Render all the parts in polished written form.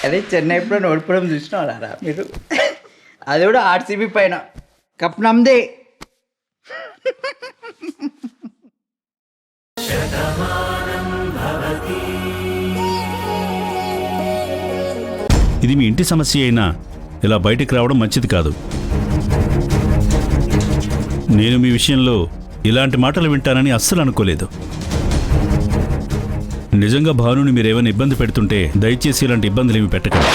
అదే చెన్నై ఎప్పుడో ఓడిపోవడం చూసినారా మీరు? అది కూడా ఆర్సీబీ పైన. కప్ నమ్దే. ఇది మీ ఇంటి సమస్య అయినా ఇలా బయటికి రావడం మంచిది కాదు. నేను మీ విషయంలో ఇలాంటి మాటలు వింటానని అస్సలు అనుకోలేదు. నిజంగా భానుని మీరేమైనా ఇబ్బంది పెడుతుంటే దయచేసి ఇలాంటి ఇబ్బందులు ఏమి పెట్టకండి.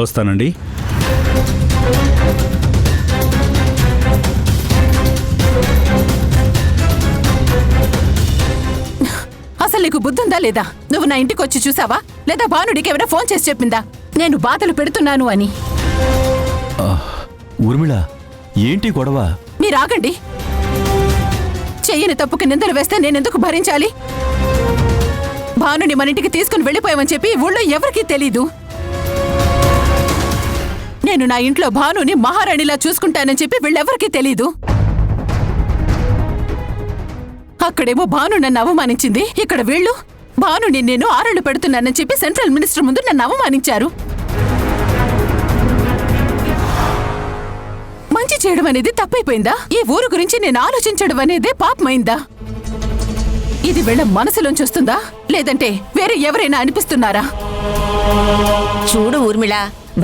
వస్తానండి. అసలు నీకు బుద్ధుందా లేదా? నువ్వు నా ఇంటికి వచ్చి చూసావా లేదా భానుడికి ఎవరైనా ఫోన్ చేసి చెప్పిందా నేను బాధలు పెడుతున్నాను అని? ఊర్మిళ, ఏంటి గొడవ? మీరాగండి. చెయ్యని తప్పుకి నిందలు వేస్తే నేనెందుకు భరించాలి? భానుని మన ఇంటికి తీసుకుని వెళ్ళిపోయామని చెప్పి ఊళ్ళో ఎవరికీ తెలీదు. నేను నా ఇంట్లో భానుని మహారాణిలా చూసుకుంటానని చెప్పి వీళ్ళెవరికీ తెలీదు. అక్కడేమో భాను నన్ను అవమానించింది, ఇక్కడ వీళ్ళు భానుని నేను ఆరళ్ళు పెడుతున్నానని చెప్పి సెంట్రల్ మినిస్టర్ ముందు నన్ను అవమానించారు. మంచి చేయడం అనేది తప్పైపోయిందా? ఈ ఊరు గురించి నేను ఆలోచించడం అనేదే పాపమైందా? ఇది వీళ్ళ మనసులోంచి వస్తుందా లేదంటే వేరే ఎవరైనా అనిపిస్తున్నారా? చూడు ఊర్మిళ,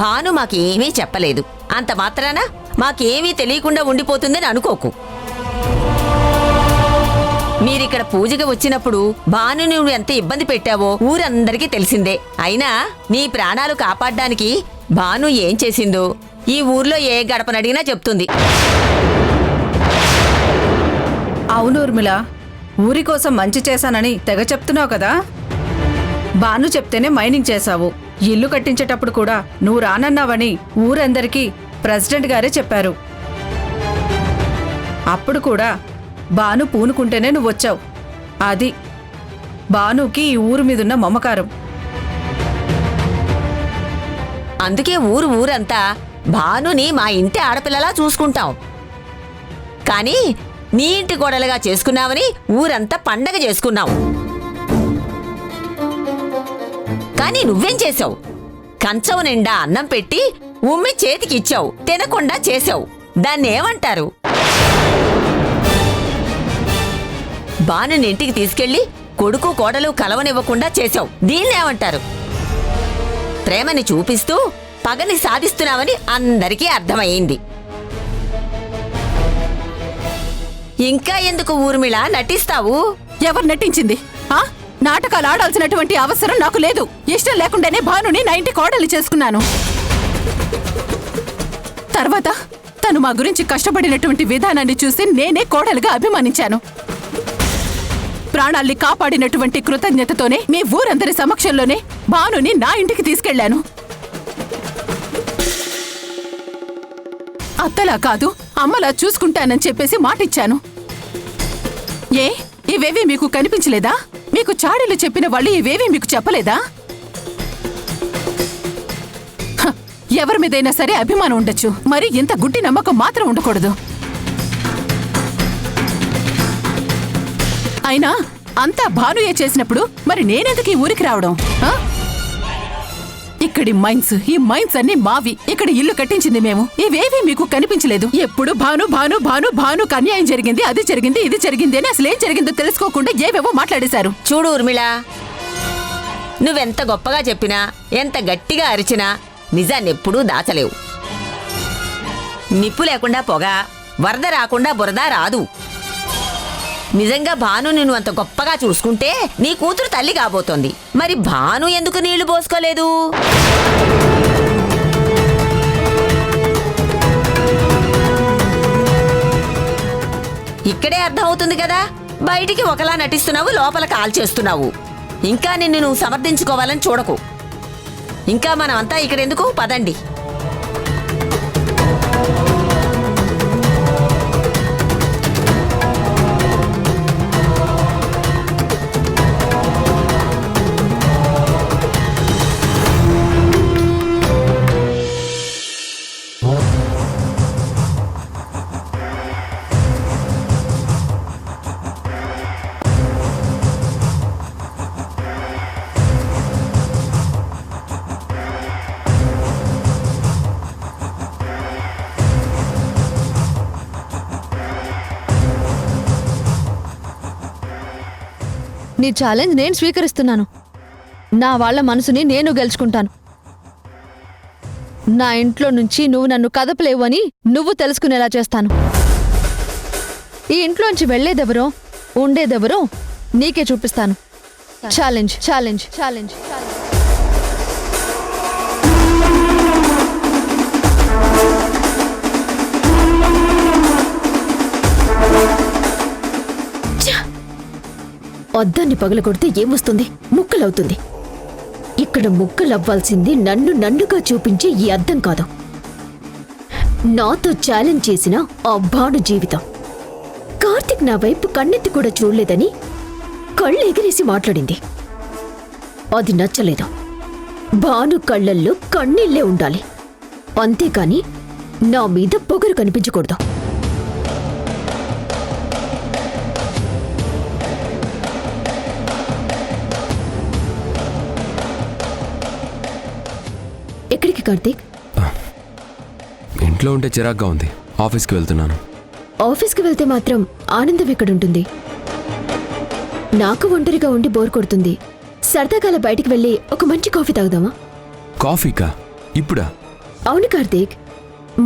భాను మాకేమీ చెప్పలేదు. అంత మాత్రాన మాకేమీ తెలియకుండా ఉండిపోతుందని అనుకోకు. మీరిక్కడ పూజగా వచ్చినప్పుడు భాను నువ్వు ఎంత ఇబ్బంది పెట్టావో ఊరందరికీ తెలిసిందే. అయినా నీ ప్రాణాలు కాపాడ్డానికి భాను ఏం చేసిందో ఈ ఊర్లో ఏ గడపనడిగినా చెప్తుంది. అవును ఊర్మిళ, ఊరి కోసం మంచి చేశానని తెగ చెప్తున్నావు కదా. బాను చెప్తేనే మైనింగ్ చేశావు. ఇల్లు కట్టించేటప్పుడు కూడా నువ్వు రానన్నావని ఊరందరికీ ప్రెసిడెంట్ గారే చెప్పారు. అప్పుడు కూడా బాను పూనుకుంటేనే నువ్వొచ్చావు. అది బానుకి ఈ ఊరు మీదున్న మమకారం. అందుకే ఊరంతా భానుని మా ఇంటి ఆడపిల్లలా చూసుకుంటాం. కానీ నీ ఇంటి కోడలుగా చేసుకున్నావని ఊరంతా పండగ చేసుకున్నావు. కానీ నువ్వేం చేశావు? కంచం నిండా అన్నం పెట్టి ఉమ్మి చేతికిచ్చావు, తినకుండా చేశావు. దాన్నేమంటారు? బానుని ఇంటికి తీసుకెళ్లి కొడుకు కోడలు కలవనివ్వకుండా చేశావు. దీన్నేమంటారు? ప్రేమని చూపిస్తూ పగని సాధిస్తున్నావని అందరికీ అర్థమయ్యింది. ఇంకా ఎందుకు ఊర్మిళ నటిస్తావు? ఎవరు నటించింది? నాటకాలు ఆడాల్సినటువంటి అవసరం నాకు లేదు. ఇష్టం లేకుండానే భానుని నా ఇంటి కోడలు చేసుకున్నాను. తర్వాత తను మా గురించి కష్టపడినటువంటి విధానాన్ని చూసి నేనే కోడలుగా అభిమానించాను. ప్రాణాల్ని కాపాడినటువంటి కృతజ్ఞతతోనే మీ ఊరందరి సమక్షంలోనే భానుని నా ఇంటికి తీసుకెళ్లాను. అత్తలా కాదు, అమ్మలా చూసుకుంటానని చెప్పేసి మాటిచ్చాను. ఇవేవీ మీకు కనిపించలేదా? మీకు చాడీలు చెప్పిన వాళ్ళు ఇవేవీ మీకు చెప్పలేదా? ఎవరి మీదైనా సరే అభిమానం ఉండొచ్చు, మరి ఇంత గుడ్డి నమ్మకం మాత్రం ఉండకూడదు. అయినా అంతా భానుయే చేసినప్పుడు మరి నేనెందుకు ఈ ఊరికి రావడం? ఇక్కడి ఈ మైన్స్ అన్ని మావి. ఇక్కడ ఇల్లు కట్టించింది మేము. ఇవేవీ మీకు కనిపించలేదు. ఎప్పుడు భాను భాను భాను భానుకు అన్యాయం జరిగింది, అది జరిగింది, ఇది జరిగింది అని అసలేం జరిగిందో తెలుసుకోకుండా ఏవేవో మాట్లాడేశారు. చూడు ఊర్మిళ, నువ్వెంత గొప్పగా చెప్పినా ఎంత గట్టిగా అరిచినా నిజాన్నెప్పుడూ దాచలేవు. నిప్పు లేకుండా పొగ, వరద రాకుండా బురద రాదు. నిజంగా భాను నిన్ను అంత గొప్పగా చూసుకుంటే నీ కూతురు తల్లి కాబోతోంది. మరి భాను ఎందుకు నీళ్లు పోసుకోలేదు? ఇక్కడే అర్థమవుతుంది కదా. బయటికి ఒకలా నటిస్తున్నావు, లోపల కాల్చేస్తున్నావు. ఇంకా నిన్ను నువ్వు సమర్థించుకోవాలని చూడకు. ఇంకా మనమంతా ఇక్కడెందుకు? పదండి. నీ ఛాలెంజ్ నేను స్వీకరిస్తున్నాను. నా వాళ్ళ మనసుని నేను గెలుచుకుంటాను. నా ఇంట్లో నుంచి నువ్వు నన్ను కదపలేవు అని నువ్వు తెలుసుకునేలా చేస్తాను. ఈ ఇంట్లోంచి వెళ్లేదెవరో ఉండేదెవరో నీకే చూపిస్తాను. ఛాలెంజ్ ఛాలెంజ్ ఛాలెంజ్ అద్దాన్ని పగలగొడితే ఏమొస్తుంది? ముక్కలవుతుంది. ఇక్కడ ముక్కలవ్వాల్సింది నన్నుగా చూపించే ఈ అద్దం కాదు, నాతో ఛాలెంజ్ చేసిన ఆ భాను జీవితం. కార్తిక్ నా వైపు కన్నెత్తి కూడా చూడలేదని కళ్ళు ఎగిరేసి మాట్లాడింది. అది నచ్చలేదు. భాను కళ్ళల్లో కన్నీళ్లే ఉండాలి, అంతేకాని నా మీద పొగరు కనిపించకూడదు. ఎక్కడికి కార్తీక్? ఇంట్లో ఉంటే చిరాగ్గా ఉంది, ఆఫీస్కి వెళ్తున్నాను. ఆఫీస్కి వెళ్తే మాత్రం ఆనందం ఎక్కడుంటుంది? నాకు ఒంటరిగా ఉండి బోర్ కొడుతుంది. సరదాగా బయటికి వెళ్ళి ఒక మంచి కాఫీ తాగుదామా? కాఫీకా? ఇప్పుడా? అవును కార్తీక్,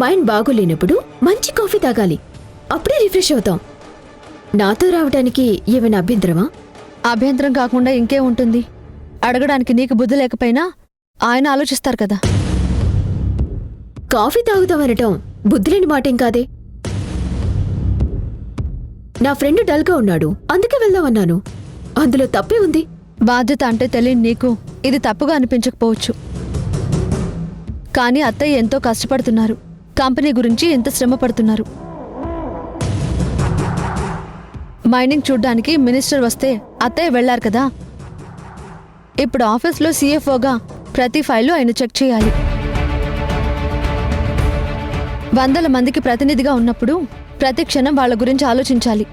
మైండ్ బాగోలేనప్పుడు మంచి కాఫీ తాగాలి, అప్పుడే రిఫ్రెష్ అవుతాం. నాతో రావడానికి ఏమైనా అభ్యంతరమా? అభ్యంతరం కాకుండా ఇంకే ఉంటుంది? అడగడానికి నీకు బుద్ధి లేకపోయినా ఆయన ఆలోచిస్తారు కదా. కాఫీ తాగుదామనటం బుద్ధిలేని మాటేం కాదే. నా ఫ్రెండ్ డల్గా ఉన్నాడు, అందుకే వెళ్దామన్నాను. అందులో తప్పే ఉంది. బాధ్యత అంటే తెలియని నీకు ఇది తప్పుగా అనిపించకపోవచ్చు, కానీ అత్తయ్య ఎంతో కష్టపడుతున్నారు. కంపెనీ గురించి ఎంత శ్రమ పడుతున్నారు. మైనింగ్ చూడ్డానికి మినిస్టర్ వస్తే అత్తయ్య వెళ్లారు కదా. ఇప్పుడు ఆఫీస్లో CFOగా ప్రతి ఫైలు ఆయన చెక్ చేయాలి. 100 మందికి ప్రతినిధిగా ఉన్నప్పుడు ప్రతి క్షణం వాళ్ళ గురించి ఆలోచించాలి.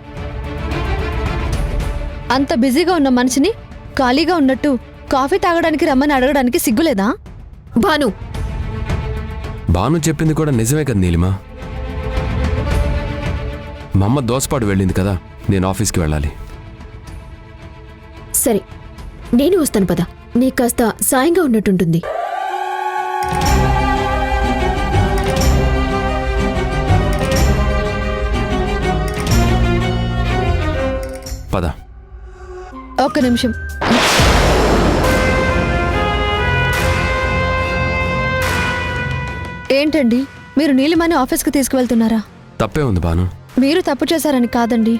అంత బిజీగా ఉన్న మనిషిని ఖాళీగా ఉన్నట్టు కాఫీ తాగడానికి రమ్మని అడగడానికి సిగ్గులేదా? భాను భాను చెప్పింది కూడా నిజమే కదా నీలిమా. మా అమ్మ దోసపాటు వెళ్ళింది కదా, నేను ఆఫీస్కి వెళ్ళాలి. సరే, నేను వస్తాను పద, నీకు కాస్త సాయంగా ఉన్నట్టుంటుంది. పద. ఒక్క నిమిషం. ఏంటండి, మీరు నీలిమని ఆఫీస్కి తీసుకువెళ్తున్నారా? తప్పే ఉంది భాను. మీరు తప్పు చేశారని కాదండి,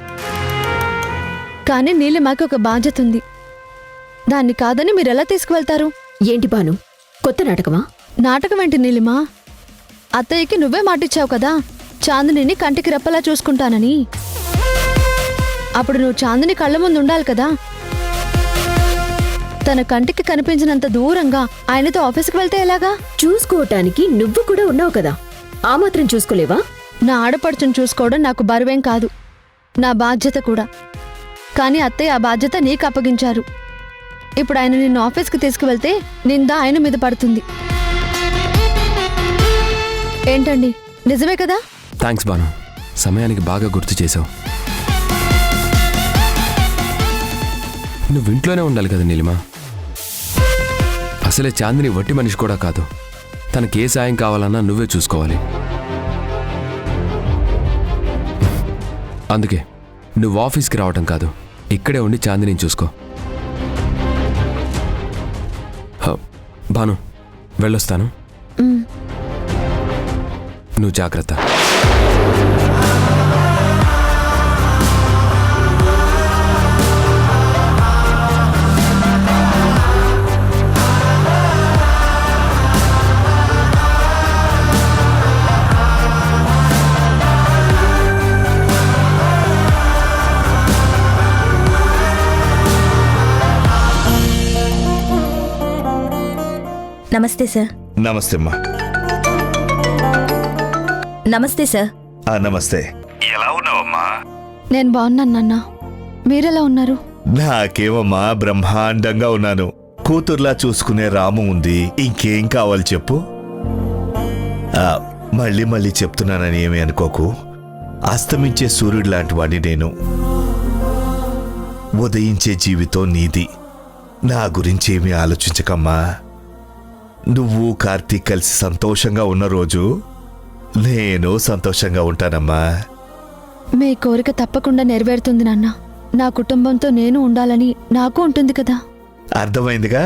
కానీ నీలిమకి ఒక బాధ్యత ఉంది. దాన్ని కాదని మీరెలా తీసుకువెళ్తారు? ఏంటి భాను, కొత్త నాటకమా? నాటకం ఏంటి నీలిమా? అత్తయ్యకి నువ్వే మాటిచ్చావు కదా, చాందినిని కంటికి రెప్పలా చూసుకుంటానని. అప్పుడు నువ్వు చాందిని కళ్ళ ముందు ఉండాలి కదా. తన కంటికి కనిపించినంత దూరంగా ఆయనతో ఆఫీస్కి వెళ్తే ఎలాగా? చూసుకోవటానికి నువ్వు కూడా ఉన్నావు కదా, ఆ మాత్రం చూసుకోలేవా? నా ఆడపడుచును చూసుకోవడం నాకు బరువేం కాదు, నా బాధ్యత కూడా. కానీ అత్తయ్య ఆ బాధ్యత నీకు అప్పగించారు. ఇప్పుడు ఆయన నిన్ను ఆఫీస్కి తీసుకువెళ్తే నింద ఆయన మీద పడుతుంది. ఏంటండి, నిజమే కదా? థ్యాంక్స్ భాను, సమయానికి బాగా గుర్తు చేసావు. నువ్వు ఇంట్లోనే ఉండాలి కదా నీలిమా. అసలే చాందిని వట్టి మనిషి కూడా కాదు, తనకి ఏ సాయం కావాలన్నా నువ్వే చూసుకోవాలి. అందుకే నువ్వు ఆఫీస్కి రావటం కాదు, ఇక్కడే ఉండి చాందిని చూసుకో. భాను, వెళ్ళొస్తాను. నువ్వు జాగ్రత్త. నమస్తే సార్. నమస్తే అమ్మా. నమస్తే సార్. నమస్తే. ఎలా ఉన్నావమ్మా? నేను బాగున్నాను నాన్న, మీరెలా ఉన్నారు? నాకేమమ్మా, బ్రహ్మాండంగా ఉన్నాను. కూతుర్లా చూసుకునే రాము ఉంది, ఇంకేం కావాలి చెప్పు. మళ్ళీ మళ్ళీ చెప్తున్నానని ఏమీ అనుకోకు. అస్తమించే సూర్యుడు లాంటి వాడిని నేను. ఉదయించే జీవితం నీది. నా గురించి ఏమీ ఆలోచించకమ్మా. నువ్వు కార్తీక్ కలిసి సంతోషంగా ఉన్న రోజు నేను సంతోషంగా ఉంటానమ్మా. మీ కోరిక తప్పకుండా నెరవేరుతుంది నాన్న. నా కుటుంబంతో నేను ఉండాలని నాకు ఉంటుంది కదా. అర్థమైందిగా?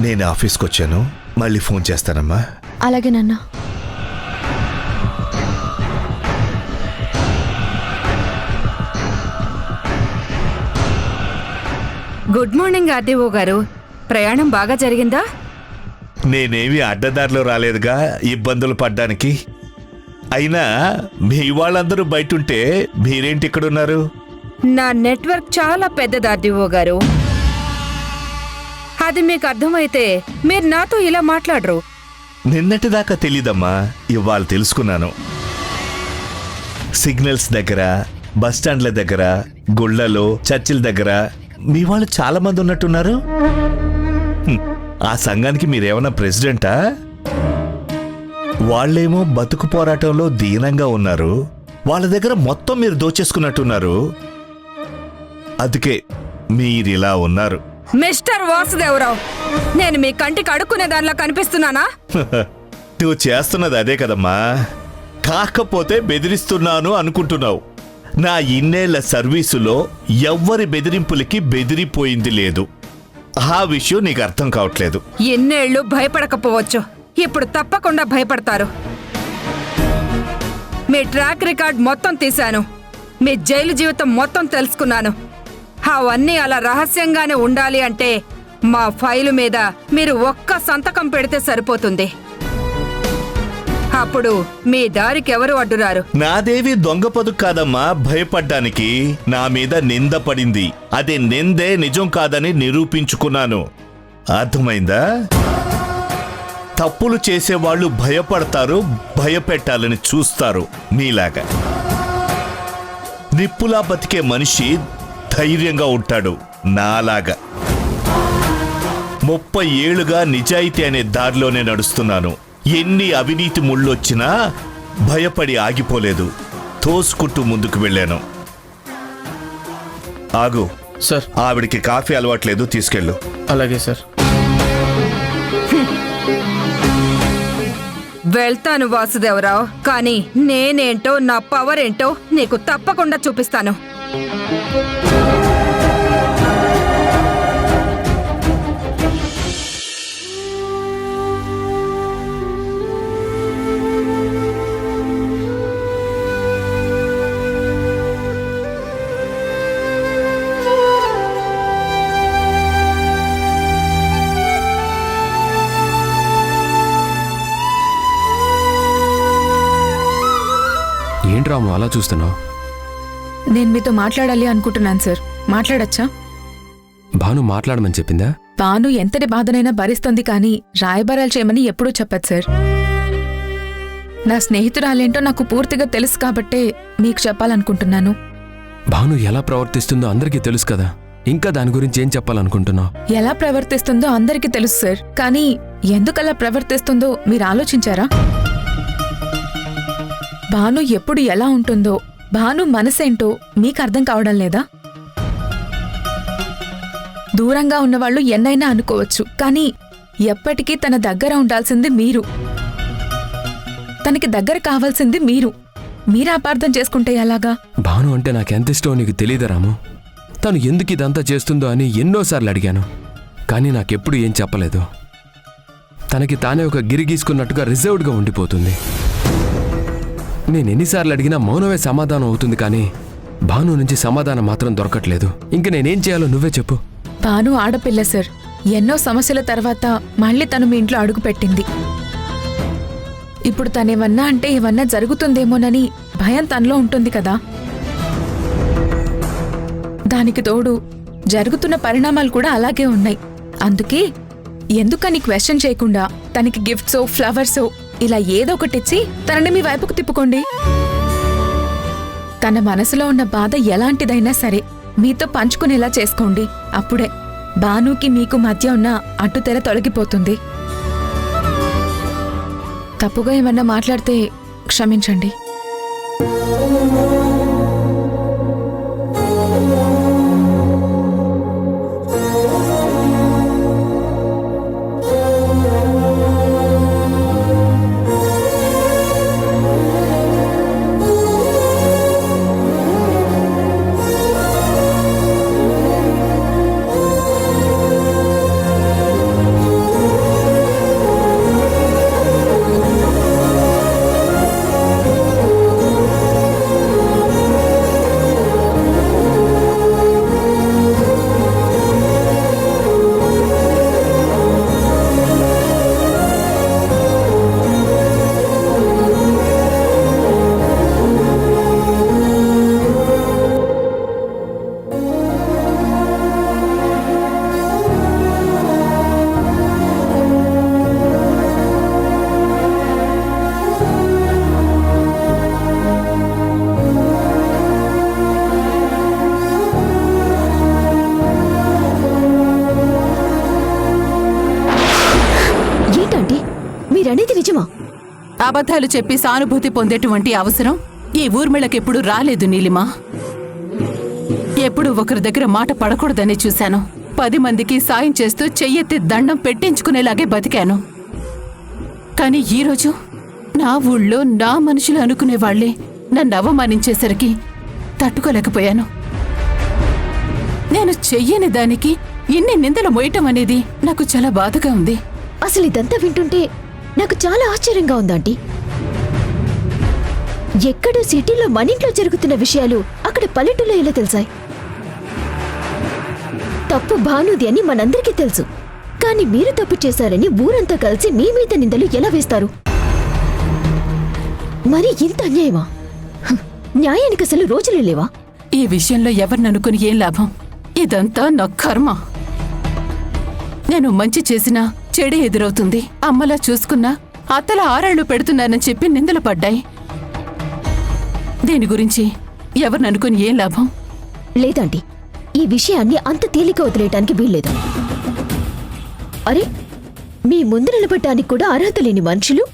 నేను ఆఫీస్కి వచ్చాను, మళ్ళీ ఫోన్ చేస్తానమ్మా. అలాగే నాన్న. గుడ్ మార్నింగ్ ఆర్డీఓ గారు. ప్రయాణం బాగా జరిగిందా? నేనేమి అడ్డదారిలో రాలేదుగా ఇబ్బందులు పడ్డానికి. అయినా మీ వాళ్ళందరూ బయటుంటే మీరేంటి ఇక్కడున్నారు? నా నెట్వర్క్ చాలా పెద్దది ఆర్డీఓ గారు. అది మీకు అర్థమైతే మీరు నాతో ఇలా మాట్లాడరు. నిన్నటిదాకా తెలీదమ్మా, ఇవాళ తెలుసుకున్నాను. సిగ్నల్స్ దగ్గర, బస్టాండ్ల దగ్గర, గుళ్ళలో, చర్చిల దగ్గర మీ వాళ్ళు చాలా మంది ఉన్నట్టున్నారు. ఆ సంఘానికి మీరేమన్నా ప్రెసిడెంటా? వాళ్ళేమో బతుకు పోరాటంలో దీనంగా ఉన్నారు. వాళ్ళ దగ్గర మొత్తం మీరు దోచేసుకున్నట్టున్నారు. అందుకే మీరిలా ఉన్నారు. మిస్టర్ వాసుదేవరావు, నేను మీ కంటికి అడుక్కునే దానిలా కనిపిస్తున్నానా? నువ్వు చేస్తున్నది అదే కదమ్మా. కాకపోతే బెదిరిస్తున్నాను అనుకుంటున్నావు. నా ఇన్నేళ్ల సర్వీసులో ఎవ్వరి బెదిరింపులకి బెదిరిపోయింది లేదు. ఆ విషయం నీకు అర్థం కావట్లేదు. ఎన్నేళ్లు భయపడకపోవచ్చు, ఇప్పుడు తప్పకుండా భయపడతారు. మీ ట్రాక్ రికార్డ్ మొత్తం తీశాను. మీ జైలు జీవితం మొత్తం తెలుసుకున్నాను. అవన్నీ అలా రహస్యంగానే ఉండాలి అంటే మా ఫైలు మీద మీరు ఒక్క సంతకం పెడితే సరిపోతుంది. అప్పుడు మీ దారికి ఎవరు అడ్డురారు. నాదేవి దొంగ పదుకు కాదమ్మా భయపడ్డానికి. నా మీద నింద పడింది. అది నిందే నిజం కాదని నిరూపించుకున్నాను. అర్థమైందా? తప్పులు చేసేవాళ్ళు భయపడతారు, భయపెట్టాలని చూస్తారు. మీలాగా నిప్పులా బతికే మనిషి ధైర్యంగా ఉంటాడు. నాలాగా 30 ఏళ్లుగా నిజాయితీ అనే దారిలోనే నడుస్తున్నాను. ఎన్ని అవినీతి ముళ్ళొచ్చినా భయపడి ఆగిపోలేదు. తోసుకుంటూ ముందుకు వెళ్ళాను. ఆగు సార్. ఆవిడికి కాఫీ అలవాట్లేదు, తీసుకెళ్ళు. అలాగే సార్. వెళ్తాను వాసుదేవరావు, కానీ నేనేంటో నా పవర్ ఏంటో నీకు తప్పకుండా చూపిస్తాను. ఏంట్రాము అలా చూస్తున్నావు? నేను మీతో మాట్లాడాలి అనుకుంటున్నాను సార్. మాట్లాడచ్చా? భాను మాట్లాడమని చెప్పిందా? భాను ఎంతటి బాధనైనా భరిస్తుంది కానీ రాయబారాలు చేయమని ఎప్పుడూ చెప్పదు సార్. నా స్నేహితురాలేంటో నాకు పూర్తిగా తెలుసు కాబట్టే మీకు చెప్పాలనుకుంటున్నాను. భాను ఎలా ప్రవర్తిస్తుందో అందరికీ తెలుసు కదా, ఇంకా దాని గురించి ఏం చెప్పాలనుకుంటున్నావు? ఎలా ప్రవర్తిస్తుందో అందరికీ తెలుసు సార్, కానీ ఎందుకలా ప్రవర్తిస్తుందో మీరు ఆలోచించారా? భాను ఎప్పుడు ఎలా ఉంటుందో, భాను మనసేంటో మీకు అర్థం కావడం లేదా? దూరంగా ఉన్నవాళ్లు ఎన్నైనా అనుకోవచ్చు, కానీ ఎప్పటికీ తన దగ్గర ఉండాల్సింది మీరు. తనకి దగ్గర కావాల్సింది మీరు. మీరు అపార్థం చేసుకుంటే ఎలాగా? భాను అంటే నాకెంత ఇష్టమో నీకు తెలీదా రాము? తను ఎందుకు ఇదంతా చేస్తుందో అని ఎన్నోసార్లు అడిగాను, కానీ నాకెప్పుడు ఏం చెప్పలేదు. తనకి తానే ఒక గిరి గీసుకున్నట్టుగా రిజర్వ్డ్గా ఉండిపోతుంది. నేను ఎన్నిసార్లు అడిగినా మౌనమే సమాధానం అవుతుంది, కానీ భాను నుంచి సమాధానం మాత్రం దొరకట్లేదు. ఇంక నేనేం చేయాలో నువ్వే చెప్పు. భాను ఆడపిల్ల సార్. ఎన్నో సమస్యల తర్వాత మళ్ళీ తను మీ ఇంట్లో అడుగుపెట్టింది. ఇప్పుడు తనేమన్నా అంటే ఏమన్నా జరుగుతుందేమోనని భయం తనలో ఉంటుంది కదా. దానికి తోడు జరుగుతున్న పరిణామాలు కూడా అలాగే ఉన్నాయి. అందుకే ఎందుకని క్వశ్చన్ చేయకుండా తనకి గిఫ్ట్సో ఫ్లవర్సో ఇలా ఏదో ఒకటిచ్చి తనని మీ వైపుకు తిప్పుకోండి. తన మనసులో ఉన్న బాధ ఎలాంటిదైనా సరే మీతో పంచుకునేలా చేసుకోండి. అప్పుడే భానుకి మీకు మధ్య ఉన్న అడ్డుతెర తొలగిపోతుంది. తప్పుగా ఏమన్నా మాట్లాడితే క్షమించండి. మీరనేది నిజమా? అబద్ధాలు చెప్పి సానుభూతి పొందేటువంటి అవసరం ఈ ఊర్మిళకెప్పుడు రాలేదు నీలిమా. ఎప్పుడు ఒకరి దగ్గర మాట పడకూడదని చూశాను. 10 మందికి సాయం చేస్తూ చెయ్యెత్తి దండం పెట్టించుకునేలాగే బతికాను. కానీ ఈరోజు నా ఊళ్ళో నా మనుషులు అనుకునేవాళ్లే నన్ను అవమానించేసరికి తట్టుకోలేకపోయాను. నేను చెయ్యని దానికి ఇన్ని నిందలు మోయటం అనేది నాకు చాలా బాధగా ఉంది. అసలు ఇదంతా వింటుంటే నాకు చాలా ఆశ్చర్యంగా ఉందంటీ. ఎక్కడో సిటీలో మనింట్లో జరుగుతున్న విషయాలు అక్కడ పల్లెటూళ్ళో ఎలా తెలిసాయి? తప్పు భానుది అని మనందరికీ తెలుసు. కానీ మీరు తప్పు చేశారని ఊరంతా కలిసి మీ మీద నిందలు ఎలా వేస్తారు? మరి ఇంత అన్యాయమా? న్యాయానికి అసలు రోజులే లేవా? ఈ విషయంలో ఎవరిననుకుని ఏం లాభం? ఇదంతా నా కర్మ. నేను మంచి చేసినా చెడే ఎదురవుతుంది. అమ్మలా చూసుకున్నా అత్తల ఆరాళ్లు పెడుతున్నానని చెప్పి నిందలు పడ్డాయి. దీని గురించి ఎవరిననుకుని ఏం లాభం? లేదండి, ఈ విషయాన్ని అంత తేలిక వదిలేయటానికి వీల్లేదు. అరే, మీ ముందు నిలబడ్డానికి కూడా అర్హత లేని మనుషులు,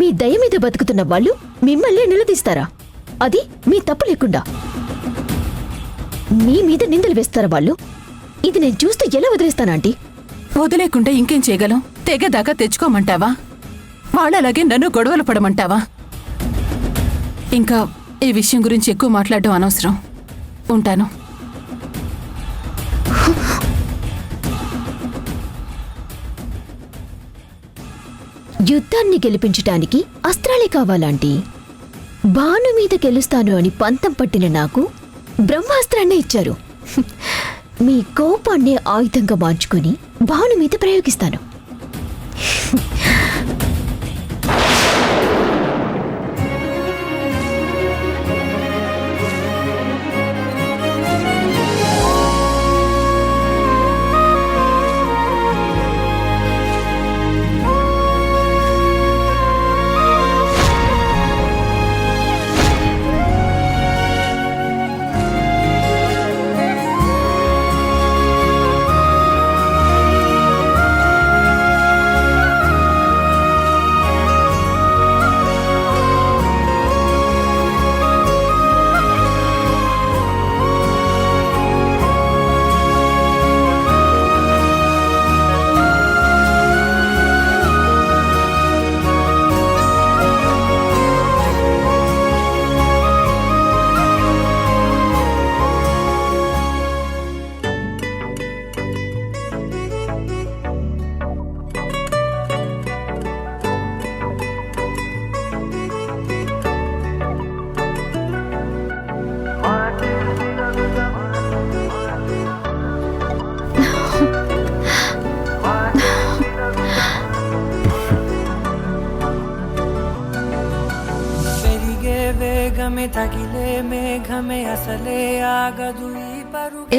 మీ దయ మీద బతుకుతున్న వాళ్ళు మిమ్మల్ని నిలదీస్తారా? అది మీ తప్పు లేకుండా మీ మీద నిందలు వేస్తారా వాళ్ళు? ఇది నేను చూస్తూ ఎలా వదిలేస్తానంటీ? వదిలేకుండా ఇంకేం చేయగలం? తెగదాకా తెచ్చుకోమంటావా? వాళ్ళలాగే నన్ను గొడవలు పడమంటావా? ఇంకా ఈ విషయం గురించి ఎక్కువ మాట్లాడడం అనవసరం. ఉంటాను. యుద్ధాన్ని గెలిపించటానికి అస్త్రాలే కావాలాంటి? భాను మీద గెలుస్తాను అని పంతం పట్టిన నాకు బ్రహ్మాస్త్రాన్నే ఇచ్చారు. మీ కోపాన్నే ఆయుధంగా మార్చుకుని భాను మీద ప్రయోగిస్తాను.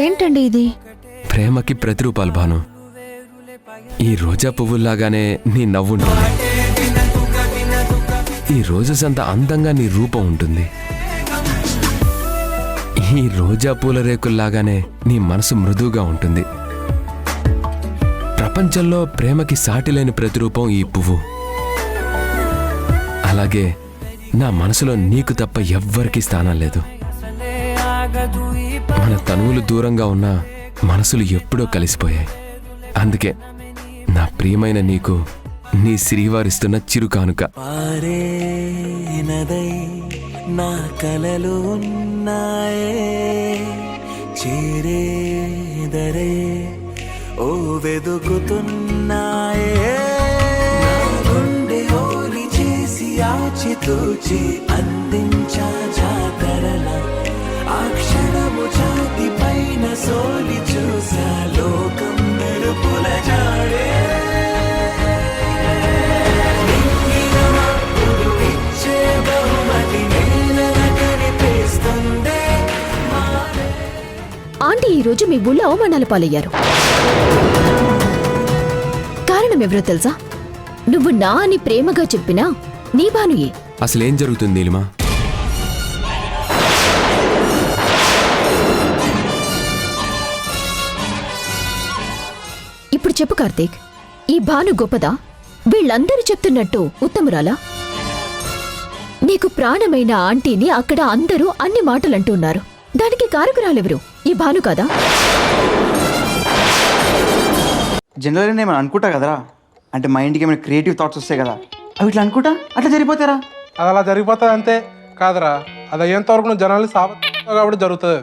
ఏంటండి ఇది? ప్రేమకి ప్రతిరూపాలు భాను. ఈ రోజా పువ్వుల్లాగానే నీ నవ్వుంటుంది. ఈ రోజెస్ అంత అందంగా నీ రూపం ఉంటుంది. ఈ రోజా పూల రేకుల్లాగానే నీ మనసు మృదువుగా ఉంటుంది. ప్రపంచంలో ప్రేమకి సాటిలేని ప్రతిరూపం ఈ పువ్వు. అలాగే నా మనసులో నీకు తప్ప ఎవ్వరికీ స్థానం లేదు. మన తనువులు దూరంగా ఉన్నా మనసులు ఎప్పుడో కలిసిపోయాయి. అందుకే నా ప్రియమైన నీకు నీ శ్రీవారిస్తున్న చిరు కానుక. నా కలలు ఉన్నాయే చేరేదరే ఓ వెదుకుతున్నాయే గుండె ఓలి చేసి ఆచితూచి అందించా జాతరల ఆ క్షణము ఛాతి పైన సోలి చూసా లోకం మెరుపుల జాడే ఆంటీ ఈరోజు మీ ఊళ్ళో అవమానాల పాలయ్యారు. కారణం ఎవరో తెలుసా? నువ్వు నా అని ప్రేమగా చెప్పినా నీ భానుయే. అసలేం జరుగుతుంది నీలిమా? ఇప్పుడు చెప్పు కార్తీక్, ఈ భాను గొప్పదా? వీళ్ళందరూ చెప్తున్నట్టు ఉత్తమురాలా? నీకు ప్రాణమైన ఆంటీని అక్కడ అందరూ అన్ని మాటలంటున్నారు. దానికి కారకురాలెవరు? ఈ భాను కదా? జనరల్గా నేను అనుకుంటా కదరా, అంటే మైండ్కి ఏమైనా క్రియేటివ్ థాట్స్ వస్తాయి కదా, అవి ఇట్లా అనుకుంటా అట్లా జరిగిపోతారా? అది అలా జరిగిపోతుంది అంతే కాదురా. అది అయ్యేంత వరకు నువ్వు జనాల్ని కాబట్టి జరుగుతుంది.